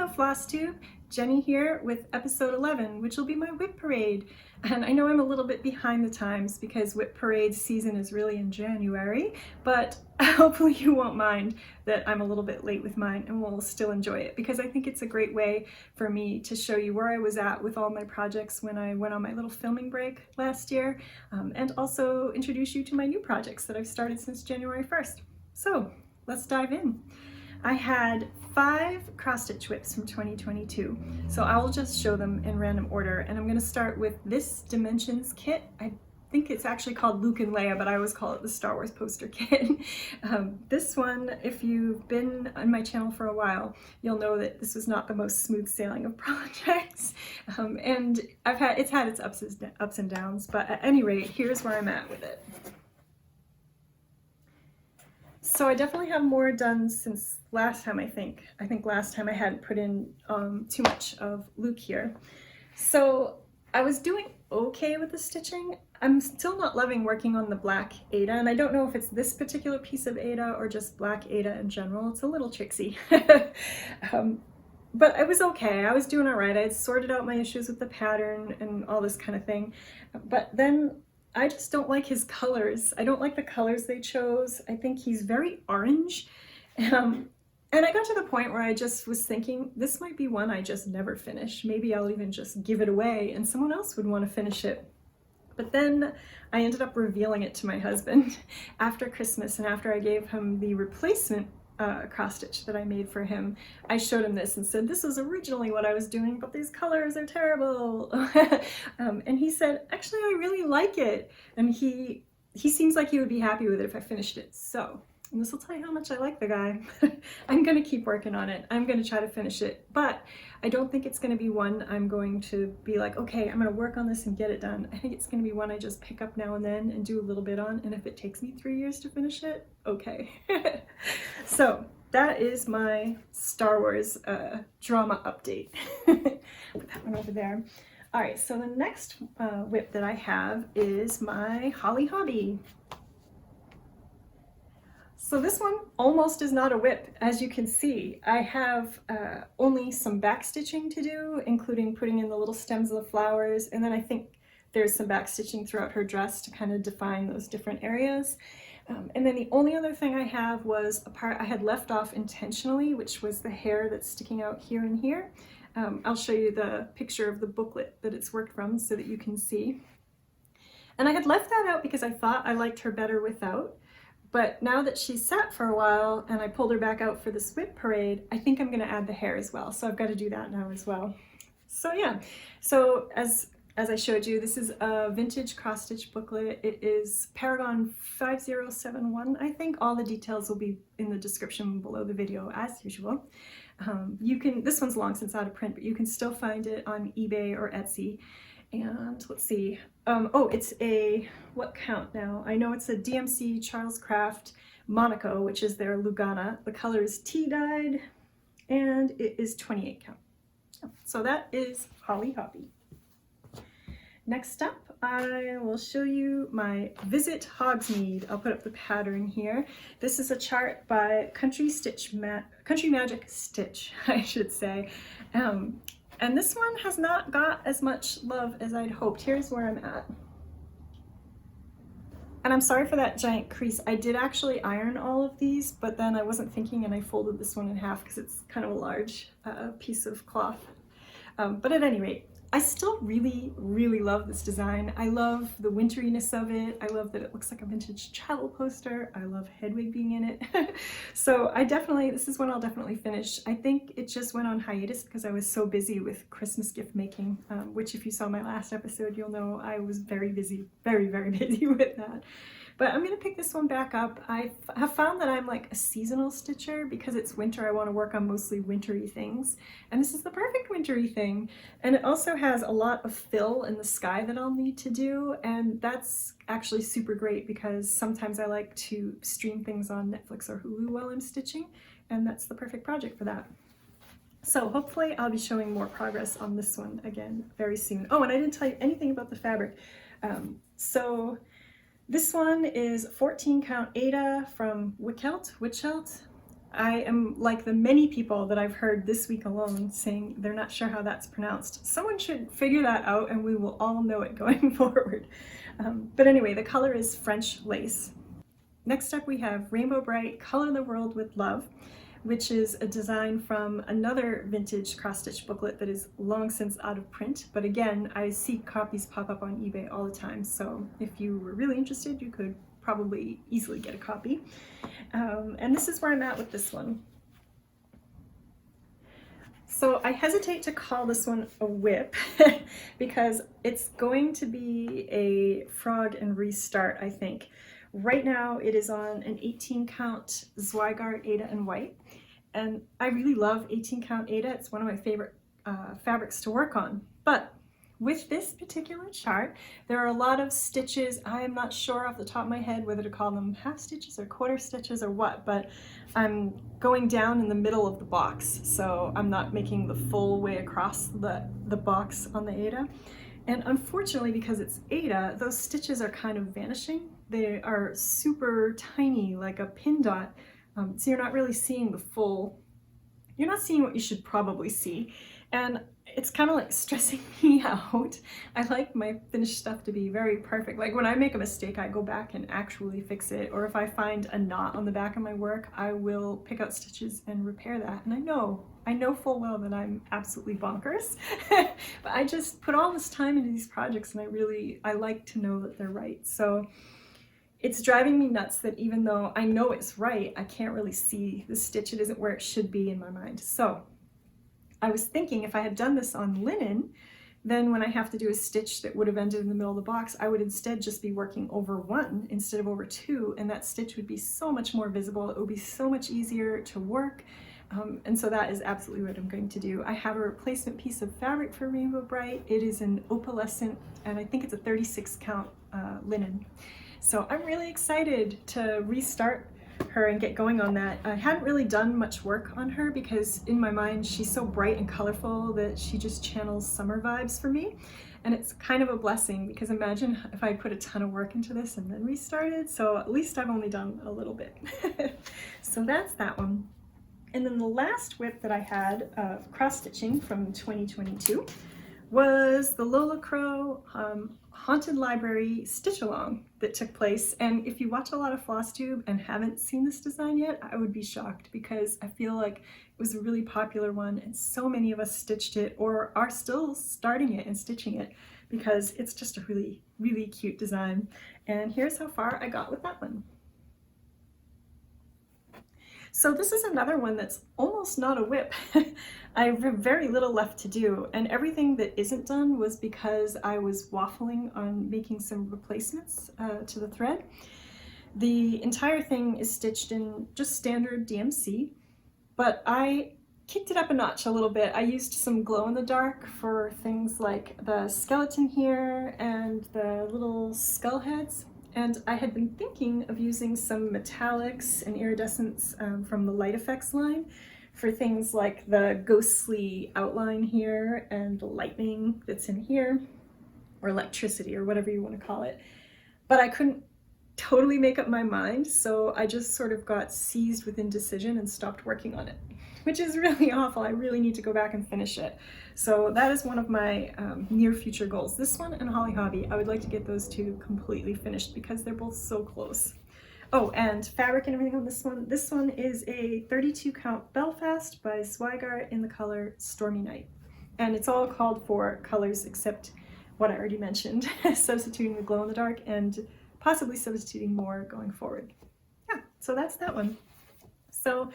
Hello FlossTube, Jenny here with episode 11, which will be my WIP Parade. And I know I'm a little bit behind the times because WIP Parade season is really in January, but hopefully you won't mind that I'm a little bit late with mine and we'll still enjoy it because I think it's a great way for me to show you where I was at with all my projects when I went on my little filming break last year, and also introduce you to my new projects that I've started since January 1st. So let's dive in. I had 5 cross-stitch WIPs from 2022, so I will just show them in random order, and I'm going to start with this Dimensions kit. I think it's actually called Luke and Leia, but I always call it the Star Wars poster kit. This one, if you've been on my channel for a while, you'll know that this was not the most smooth sailing of projects, and it's had its ups and downs, but at any rate, here's where I'm at with it. So I definitely have more done since last time, I think. I think last time I hadn't put in too much of Luke here. So I was doing okay with the stitching. I'm still not loving working on the black Aida, and I don't know if it's this particular piece of Aida or just black Aida in general. It's a little tricksy. But it was okay. I was doing all right. I had sorted out my issues with the pattern and all this kind of thing. But then I just don't like his colors. I don't like the colors they chose. I think he's very orange. And I got to the point where I just was thinking, this might be one I just never finish. Maybe I'll even just give it away and someone else would want to finish it. But then I ended up revealing it to my husband after Christmas, and after I gave him the replacement cross stitch that I made for him, I showed him this and said, this was originally what I was doing, but these colors are terrible. And he said, actually, I really like it. And he seems like he would be happy with it if I finished it. So, and this will tell you how much I like the guy. I'm going to keep working on it. I'm going to try to finish it, but I don't think it's going to be one I'm going to be like, okay, I'm going to work on this and get it done. I think it's going to be one I just pick up now and then and do a little bit on, and if it takes me 3 years to finish it, okay. So that is my Star Wars drama update. Put that one over there. All right, so the next WIP that I have is my Holly Hobbie. So this one almost is not a WIP, as you can see. I have only some back stitching to do, including putting in the little stems of the flowers, and then I think there's some back stitching throughout her dress to kind of define those different areas. And then the only other thing I have was a part I had left off intentionally, which was the hair that's sticking out here and here. I'll show you the picture of the booklet that it's worked from so that you can see. And I had left that out because I thought I liked her better without. But now that she's sat for a while and I pulled her back out for this WIP Parade, I think I'm going to add the hair as well. So I've got to do that now as well. So yeah, so as I showed you, this is a vintage cross-stitch booklet. It is Paragon 5071, I think. All the details will be in the description below the video as usual. This one's long since out of print, but you can still find it on eBay or Etsy. And let's see, oh, it's a, what count now? I know it's a DMC Charles Craft Monaco, which is their Lugana. The color is tea dyed, and it is 28 count. So that is Holly Hobbie. Next up, I will show you my Visit Hogsmeade. I'll put up the pattern here. This is a chart by Country Magic Stitch, I should say. And this one has not got as much love as I'd hoped. Here's where I'm at. And I'm sorry for that giant crease. I did actually iron all of these, but then I wasn't thinking and I folded this one in half because it's kind of a large piece of cloth. But at any rate, I still really, really love this design. I love the winteriness of it. I love that it looks like a vintage travel poster. I love Hedwig being in it. So this is one I'll definitely finish. I think it just went on hiatus because I was so busy with Christmas gift making, which if you saw my last episode, you'll know I was very busy, very, very busy with that. But I'm going to pick this one back up. I have found that I'm like a seasonal stitcher because it's winter. I want to work on mostly wintry things. And this is the perfect wintry thing. And it also has a lot of fill in the sky that I'll need to do. And that's actually super great because sometimes I like to stream things on Netflix or Hulu while I'm stitching. And that's the perfect project for that. So hopefully I'll be showing more progress on this one again very soon. Oh, and I didn't tell you anything about the fabric. This one is 14 count Aida from Wichelt. I am like the many people that I've heard this week alone saying they're not sure how that's pronounced. Someone should figure that out and we will all know it going forward. But anyway, the color is French lace. Next up we have Rainbow Brite Color the World with Love, which is a design from another vintage cross-stitch booklet that is long since out of print. But again, I see copies pop up on eBay all the time, so if you were really interested, you could probably easily get a copy. And this is where I'm at with this one. So I hesitate to call this one a WIP because it's going to be a frog and restart, I think. Right now it is on an 18 count Zweigart Aida in white, and I really love 18 count Aida. It's one of my favorite fabrics to work on. But with this particular chart, there are a lot of stitches. I am not sure off the top of my head whether to call them half stitches or quarter stitches or what, but I'm going down in the middle of the box, so I'm not making the full way across the box on the Aida. And unfortunately, because it's Aida, those stitches are kind of vanishing. They are super tiny, like a pin dot, so you're not really seeing the full, you're not seeing what you should probably see. And it's kind of like stressing me out. I like my finished stuff to be very perfect. Like when I make a mistake, I go back and actually fix it. Or if I find a knot on the back of my work, I will pick out stitches and repair that. And I know full well that I'm absolutely bonkers. But I just put all this time into these projects and I like to know that they're right. So it's driving me nuts that even though I know it's right, I can't really see the stitch. It isn't where it should be in my mind. So I was thinking if I had done this on linen, then when I have to do a stitch that would have ended in the middle of the box, I would instead just be working over one instead of over two, and that stitch would be so much more visible. It would be so much easier to work. And so that is absolutely what I'm going to do. I have a replacement piece of fabric for Rainbow Brite. It is an opalescent, and I think it's a 36 count linen. So I'm really excited to restart her and get going on that. I hadn't really done much work on her because in my mind she's so bright and colorful that she just channels summer vibes for me, and it's kind of a blessing because imagine if I put a ton of work into this and then restarted. So at least I've only done a little bit. So that's that one. And then the last WIP that I had of cross stitching from 2022 was the Lola Crow Haunted Library stitch along that took place. And if you watch a lot of FlossTube and haven't seen this design yet, I would be shocked because I feel like it was a really popular one and so many of us stitched it or are still starting it and stitching it because it's just a really, really cute design. And here's how far I got with that one. So this is another one that's almost not a WIP. I have very little left to do, and everything that isn't done was because I was waffling on making some replacements to the thread. The entire thing is stitched in just standard DMC, but I kicked it up a notch a little bit. I used some glow in the dark for things like the skeleton here and the little skull heads. And I had been thinking of using some metallics and iridescence from the Light Effects line for things like the ghostly outline here and the lightning that's in here, or electricity, or whatever you want to call it. But I couldn't totally make up my mind, so I just sort of got seized with indecision and stopped working on it, which is really awful. I really need to go back and finish it. So that is one of my near future goals. This one and Holly Hobbie, I would like to get those two completely finished because they're both so close. Oh, and fabric and everything on this one. This one is a 32 count Belfast by Zweigart in the color Stormy Night. And it's all called for colors except what I already mentioned, substituting the glow in the dark and possibly substituting more going forward. Yeah, so that's that one. So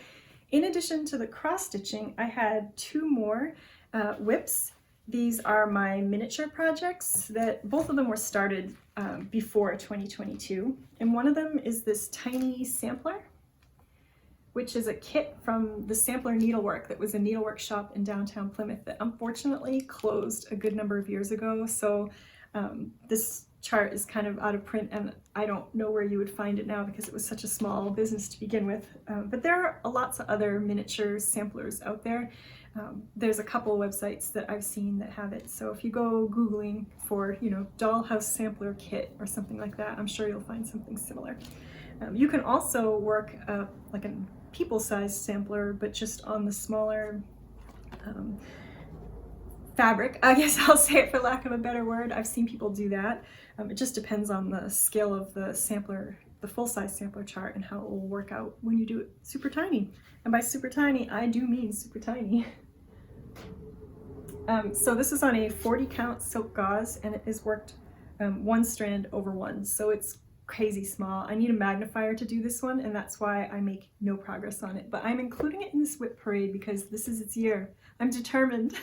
in addition to the cross stitching, I had two more WIPs. These are my miniature projects that both of them were started before 2022. And one of them is this tiny sampler, which is a kit from the Sampler Needlework that was a needlework shop in downtown Plymouth that unfortunately closed a good number of years ago. So this chart is kind of out of print and I don't know where you would find it now because it was such a small business to begin with. But there are lots of other miniature samplers out there. There's a couple of websites that I've seen that have it. So if you go Googling for, you know, dollhouse sampler kit or something like that, I'm sure you'll find something similar. You can also work like a people-sized sampler, but just on the smaller fabric, I guess I'll say it for lack of a better word. I've seen people do that. It just depends on the scale of the sampler, the full-size sampler chart, and how it will work out when you do it super tiny. And by super tiny, I do mean super tiny. So this is on a 40 count silk gauze, and it is worked one strand over one, so it's crazy small. I need a magnifier to do this one, and that's why I make no progress on it. But I'm including it in this WIP Parade because this is its year. I'm determined.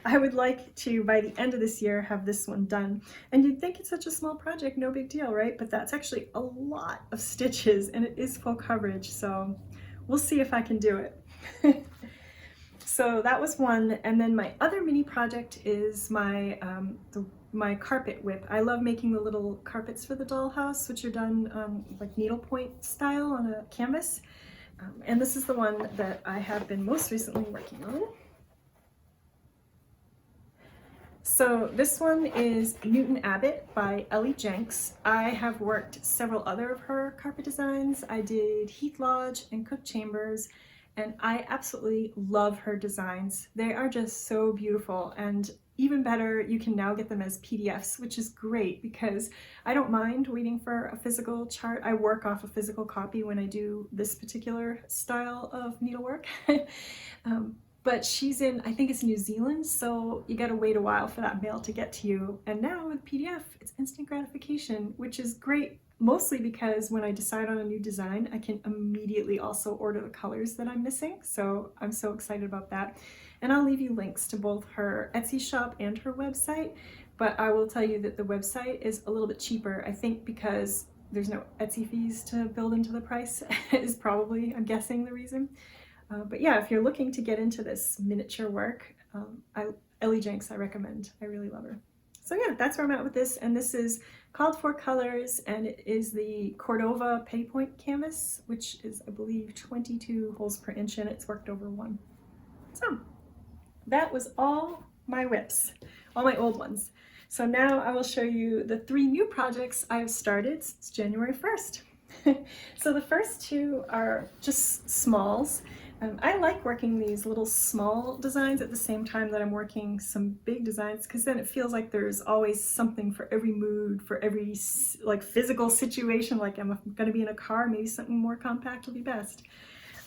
I would like to, by the end of this year, have this one done. And you'd think it's such a small project, no big deal, right? But that's actually a lot of stitches, and it is full coverage, so we'll see if I can do it. So that was one, and then my other mini project is my my carpet WIP. I love making the little carpets for the dollhouse, which are done like needlepoint style on a canvas. And this is the one that I have been most recently working on. So this one is Newton Abbott by Ellie Jenks. I have worked several other of her carpet designs. I did Heath Lodge and Cook Chambers, and I absolutely love her designs. They are just so beautiful, and even better, you can now get them as PDFs, which is great because I don't mind waiting for a physical chart. I work off a physical copy when I do this particular style of needlework. But she's in, I think it's New Zealand, so you gotta wait a while for that mail to get to you. And now with PDF, it's instant gratification, which is great, mostly because when I decide on a new design, I can immediately also order the colors that I'm missing. So I'm so excited about that. And I'll leave you links to both her Etsy shop and her website, but I will tell you that the website is a little bit cheaper, I think because there's no Etsy fees to build into the price is probably, I'm guessing, the reason. But yeah, if you're looking to get into this miniature work, Ellie Jenks I recommend. I really love her. So yeah, that's where I'm at with this, and this is called for colors, and it is the Cordova Petty Point canvas, which is, I believe, 22 holes per inch, and it's worked over one. So that was all my WIPs, all my old ones. So now I will show you the 3 new projects I have started since January 1st. So the first 2 are just smalls. I like working these little small designs at the same time that I'm working some big designs, because then it feels like there's always something for every mood, for every like physical situation. Like I'm going to be in a car, maybe something more compact will be best.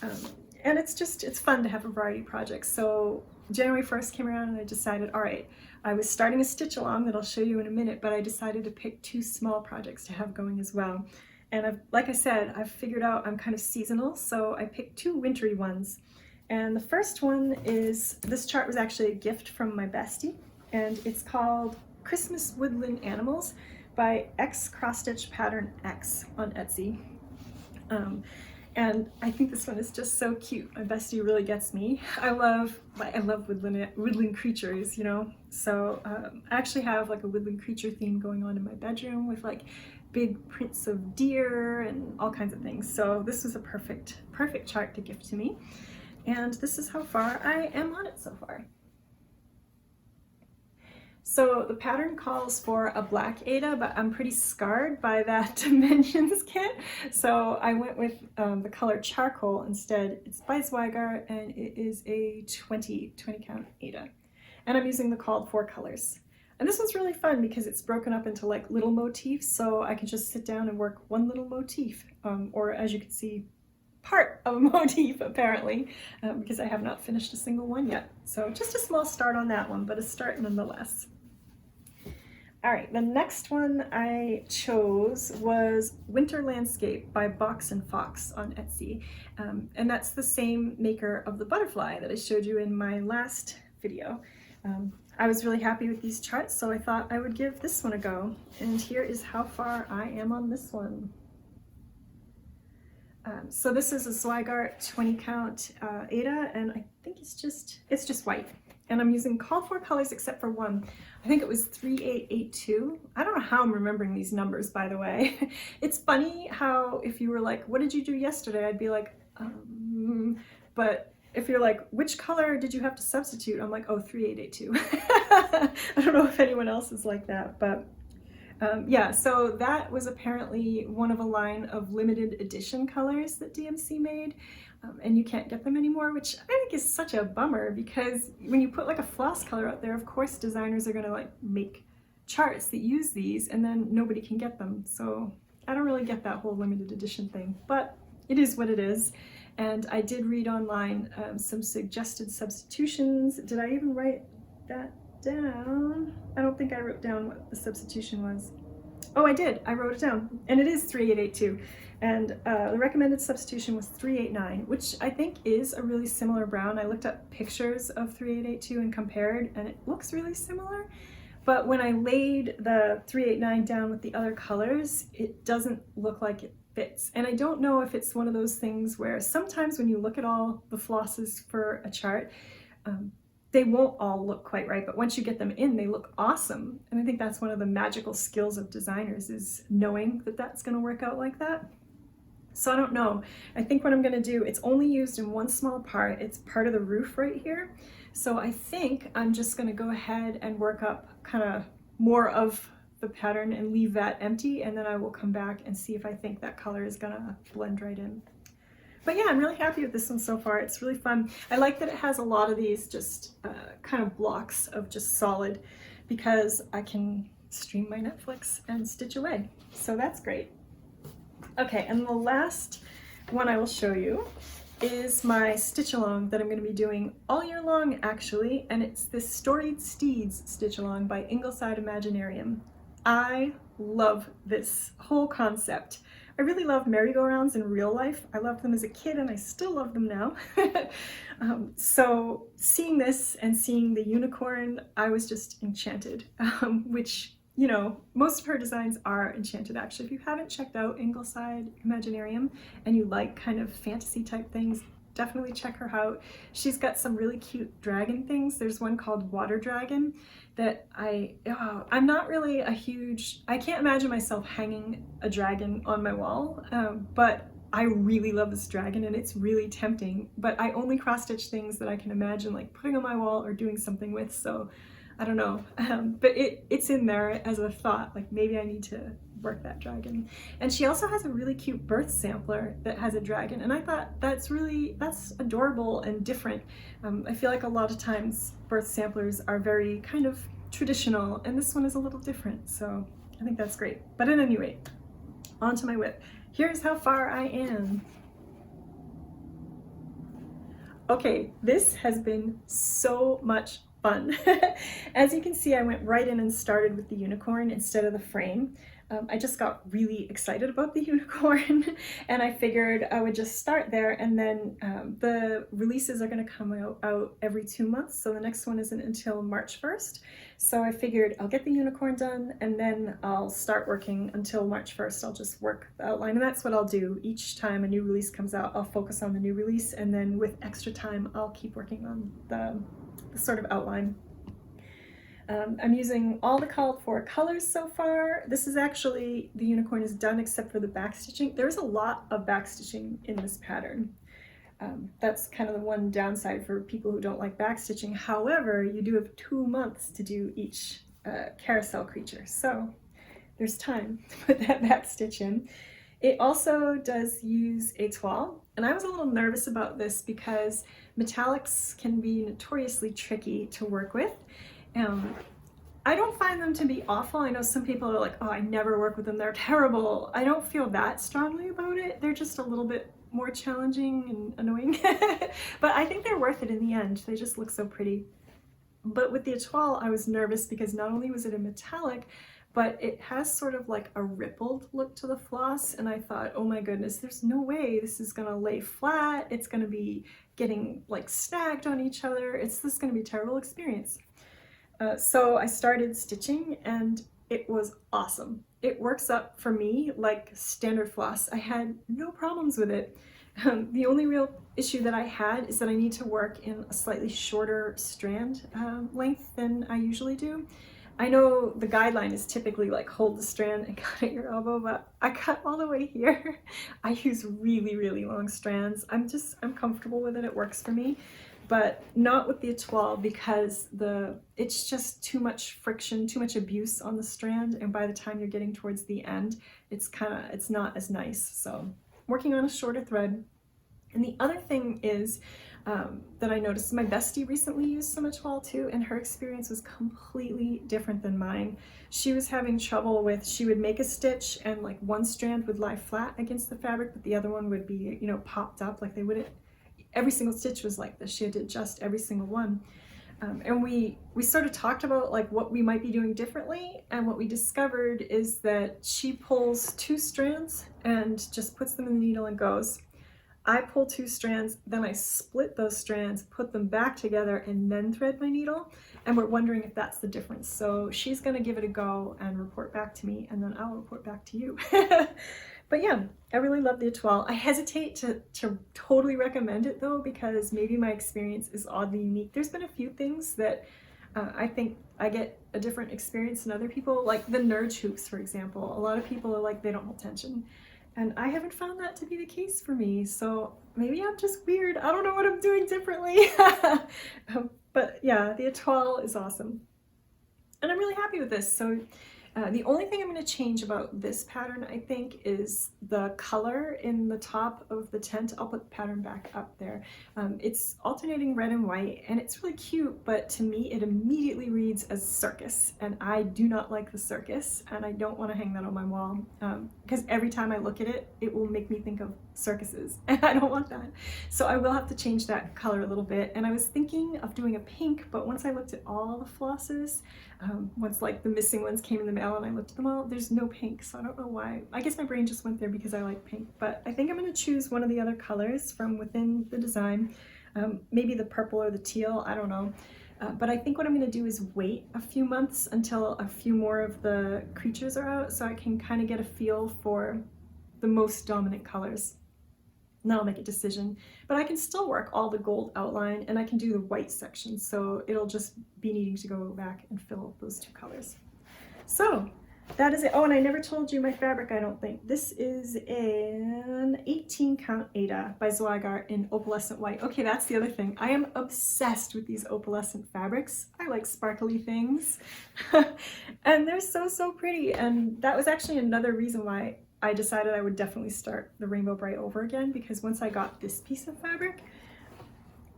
And it's fun to have a variety of projects. So January 1st came around and I decided, all right, I was starting a stitch along that I'll show you in a minute, but I decided to pick 2 small projects to have going as well. And like I said, I've figured out I'm kind of seasonal, so I picked 2 wintry ones. And the first one is, this chart was actually a gift from my bestie, and it's called Christmas Woodland Animals by X Cross Stitch Pattern X on Etsy. And I think this one is just so cute. My bestie really gets me. I love woodland creatures, you know. So I actually have like a woodland creature theme going on in my bedroom with like big prints of deer and all kinds of things. So this was a perfect chart to gift to me. And this is how far I am on it so far. So the pattern calls for a black Aida, but I'm pretty scarred by that dimensions kit. So I went with the color charcoal instead. It's by Zweigart, and it is a 20 count Aida. And I'm using the called for colors. And this one's really fun because it's broken up into like little motifs, so I can just sit down and work one little motif, or as you can see, part of a motif apparently, because I have not finished a single one yet. So just a small start on that one, but a start nonetheless. All right, the next one I chose was Winter Landscape by Box and Fox on Etsy. And that's the same maker of the butterfly that I showed you in my last video. I was really happy with these charts, so I thought I would give this one a go. And here is how far I am on this one. So this is a Zweigart 20 count Aida, and I think it's just white. And I'm using called for colors except for one. I think it was 3882. I don't know how I'm remembering these numbers, by the way. It's funny how if you were like, what did you do yesterday? I'd be like, but if you're like, which color did you have to substitute? I'm like, oh, 3882. I don't know if anyone else is like that, but yeah, so that was apparently one of a line of limited edition colors that DMC made. and you can't get them anymore, which I think is such a bummer, because when you put like a floss color out there, of course designers are gonna like make charts that use these, and then nobody can get them. So I don't really get that whole limited edition thing, but it is what it is. And I did read online some suggested substitutions. Did I even write that down? I don't think I wrote down what the substitution was. Oh, I did. I wrote it down, and it is 3882. And the recommended substitution was 3889, which I think is a really similar brown. I looked up pictures of 3882 and compared, and it looks really similar. But when I laid the 389 down with the other colors, it doesn't look like it fits. And I don't know if it's one of those things where sometimes when you look at all the flosses for a chart, they won't all look quite right, but once you get them in, they look awesome. And I think that's one of the magical skills of designers, is knowing that that's going to work out like that. So I don't know. I think what I'm going to do, it's only used in one small part. It's part of the roof right here. So I think I'm just going to go ahead and work up kind of more of the pattern and leave that empty, and then I will come back and see if I think that color is going to blend right in. But yeah, I'm really happy with this one so far. It's really fun. I like that it has a lot of these just kind of blocks of just solid, because I can stream my Netflix and stitch away. So that's great. Okay, and the last one I will show you is my stitch along that I'm going to be doing all year long, actually, and it's this Storied Steeds stitch along by Ingleside Imaginarium. I love this whole concept. I really love merry-go-rounds in real life. I loved them as a kid, and I still love them now. So seeing this and seeing the unicorn, I was just enchanted, which, you know, most of her designs are enchanted, actually. If you haven't checked out Ingleside Imaginarium and you like kind of fantasy type things, definitely check her out. She's got some really cute dragon things. There's one called Water Dragon that I'm not really a huge, I can't imagine myself hanging a dragon on my wall, but I really love this dragon and it's really tempting, but I only cross stitch things that I can imagine like putting on my wall or doing something with, so I don't know, but it's in there as a thought, like maybe I need to work that dragon. And she also has a really cute birth sampler that has a dragon, and I thought that's adorable and different. I feel like a lot of times birth samplers are very kind of traditional, and this one is a little different, so I think that's great. But at any rate, on to my WIP. Here's how far I am. Okay, this has been so much fun. As you can see, I went right in and started with the unicorn instead of the frame. I just got really excited about the unicorn and I figured I would just start there, and then the releases are going to come out every 2 months, so the next one isn't until March 1st. So I figured I'll get the unicorn done and then I'll start working until March 1st. I'll just work the outline, and that's what I'll do. Each time a new release comes out, I'll focus on the new release, and then with extra time I'll keep working on the sort of outline. I'm using all the called for colors so far. This is actually, the unicorn is done except for the back stitching. There's a lot of back stitching in this pattern. That's kind of the one downside for people who don't like back stitching. However, you do have 2 months to do each carousel creature, so there's time to put that back stitch in. It also does use a toile, and I was a little nervous about this because metallics can be notoriously tricky to work with. I don't find them to be awful. I know some people are like, oh, I never work with them, they're terrible. I don't feel that strongly about it. They're just a little bit more challenging and annoying, but I think they're worth it in the end. They just look so pretty. But with the toile, I was nervous because not only was it a metallic, but it has sort of like a rippled look to the floss, and I thought, oh my goodness, there's no way this is gonna lay flat. It's gonna be getting like snagged on each other. This is gonna be a terrible experience. So I started stitching and it was awesome. It works up for me like standard floss. I had no problems with it. The only real issue that I had is that I need to work in a slightly shorter strand length than I usually do. I know the guideline is typically like hold the strand and cut at your elbow, but I cut all the way here. I use really, really long strands. I'm comfortable with it. It works for me. But not with the toile, because it's just too much friction, too much abuse on the strand, and by the time you're getting towards the end, it's not as nice. So working on a shorter thread And the other thing is that I noticed, my bestie recently used some toile too, and her experience was completely different than mine. She was having trouble with, she would make a stitch and like one strand would lie flat against the fabric, but the other one would be, you know, popped up. Like they wouldn't, every single stitch was like this. She had to adjust every single one. And we sort of talked about like what we might be doing differently, and what we discovered is that she pulls 2 strands and just puts them in the needle and goes. I pull 2 strands, then I split those strands, put them back together, and then thread my needle, and we're wondering if that's the difference. So she's gonna give it a go and report back to me, and then I'll report back to you. But yeah, I really love the toile. I hesitate to totally recommend it though, because maybe my experience is oddly unique. There's been a few things that I think I get a different experience than other people, like the nurge hoops, for example. A lot of people are like, they don't hold tension. And I haven't found that to be the case for me. So maybe I'm just weird. I don't know what I'm doing differently. But yeah, the toile is awesome. And I'm really happy with this. So the only thing I'm going to change about this pattern, I think, is the color in the top of the tent. I'll put the pattern back up there. It's alternating red and white, and it's really cute, but to me it immediately reads as circus, and I do not like the circus, and I don't want to hang that on my wall, because every time I look at it, it will make me think of circuses, and I don't want that. So I will have to change that color a little bit, and I was thinking of doing a pink, but once I looked at all the flosses, once like the missing ones came in the mail and I looked at them all, there's no pink, so I don't know why. I guess my brain just went there because I like pink, but I think I'm going to choose one of the other colors from within the design, maybe the purple or the teal, I don't know. But I think what I'm going to do is wait a few months until a few more of the creatures are out, so I can kind of get a feel for the most dominant colors. And then I'll make a decision. But I can still work all the gold outline, and I can do the white section, so it'll just be needing to go back and fill those 2 colors. So that is it. Oh, and I never told you my fabric, I don't think. This is an 18 count Aida by Zweigart in opalescent white. Okay, that's the other thing. I am obsessed with these opalescent fabrics. I like sparkly things. And they're so pretty. And that was actually another reason why I decided I would definitely start the Rainbow Brite over again, because once I got this piece of fabric,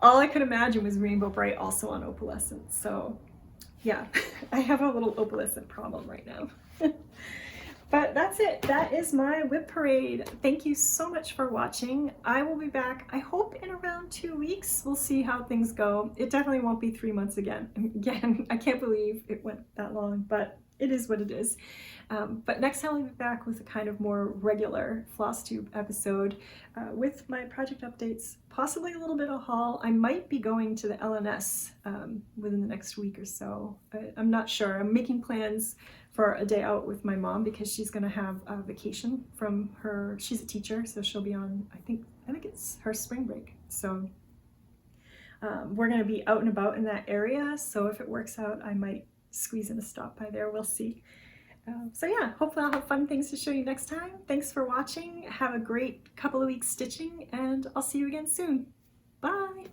all I could imagine was Rainbow Brite also on opalescent. So yeah, I have a little opalescent problem right now. But that's it. That is my WIP Parade. Thank you so much for watching. I will be back, I hope, in around 2 weeks. We'll see how things go. It definitely won't be 3 months again. Again, I can't believe it went that long, but it is what it is. But next time I'll be back with a kind of more regular FlossTube episode with my project updates, possibly a little bit of haul. I might be going to the LNS within the next week or so. I'm not sure. I'm making plans for a day out with my mom because she's going to have a vacation from her. She's a teacher, so she'll be on, I think it's her spring break. So we're going to be out and about in that area. So if it works out, I might squeeze in a stop by there. We'll see. So yeah, hopefully I'll have fun things to show you next time. Thanks for watching. Have a great couple of weeks stitching, and I'll see you again soon. Bye!